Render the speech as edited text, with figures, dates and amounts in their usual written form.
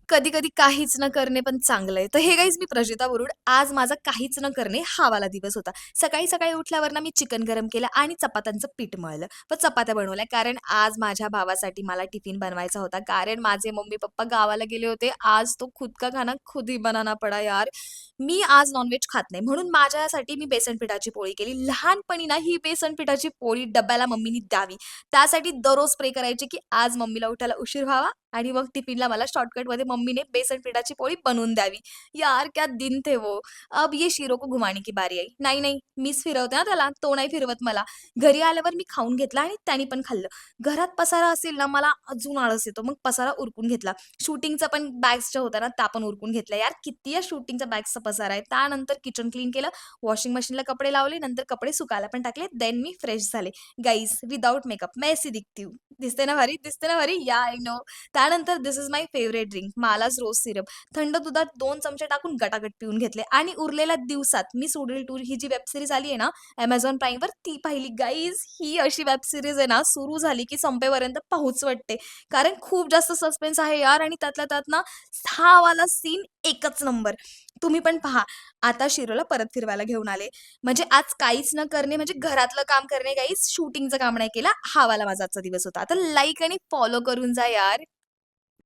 कधी-कधी काहीच न करणे पण चांगलं आहे. तर हे गाईज मी प्रजिता वरुड. आज माझा काहीच न करणे हा वाला दिवस होता. सकाळी-सकाळी उठल्यावर ना मी चिकन गरम केलं आणि चपात्यांचं पीठ मळलं. पण चपात्या बनवल्या कारण आज माझ्या भावासाठी मला टिफिन बनवायचा होता. कारण माझे मम्मी-पप्पा गावाला गेले होते. आज तो खुद का खाना खुद ही बनाना पडा यार. मी आज नॉन खात नाही. म्हणून माझ्यासाठी मी बेसन पिठाची पोळी केली. लहानपणी ना ही बेसन पिठाची पोळी डब्याला मम्मीनी द्यावी. त्यासाठी दररोज प्रे करायचे, की आज मम्मीला उठायला उशीर व्हावा आणि मग टिफिनला मला शॉर्टकटमध्ये मम्मीने बेसन पिठाची पोळी बनवून द्यावी. यार क्या दिन थे वो! अब ये शिरो को घुमाने की बारी आई. नाही, नाही मीच फिरवते हां त्याला, तो नाही फिरवत मला. घरी आल्यावर मी खाऊन घेतला आणि त्याने पण खाल्लं. घरात पसारा असेल ना, मला अजून आळस येतो. मग पसारा उरकून घेतला. शूटिंगचा पण बॅग्सच्या होत्या ना, त्या पण उरकून घेतल्या. यार किती या शूटिंगच्या बॅग्सचा पसारा आहे. त्यानंतर किचन क्लीन केलं, वॉशिंग मशीनला कपडे लावले, नंतर कपडे सुकायला पण टाकले. देन मी फ्रेश झाले. गाईज विथआऊट मेकअप मैं ऐसी दिखती हूँ. दिसते ना भारी? दिसते ना भारी? Yeah I know. त्यानंतर दिस इज माय फेव्हरेट ड्रिंक मालाच रोज सिरप. थंड दुधात 2 चमचे टाकून गटागट पिऊन घेतले आणि उरलेल्या दिवसात मी सोडेल टूर ही जी वेब सीरीज आली आहे ना Amazon Primeवर ती पाहिली. गाईज ही अशी वेब सीरीज आहे ना, सुरू झाली की संपेपर्यंत पाहूच वाटते. कारण खूप जास्त सस्पेन्स आहे यार आणि त्यातल्या त्यात ना 6 वाला सीन एकच नंबर. तुम्ही पण पहा. आता शिरोला परत फिरवायला घेऊन आले. म्हणजे आज काहीच न करणे म्हणजे घरातलं काम करणे गाईज, शूटिंगचं काम नाही केलं. हा वाला माझा आजचा दिवस होता. आता लाईक आणि फॉलो करून जा यार.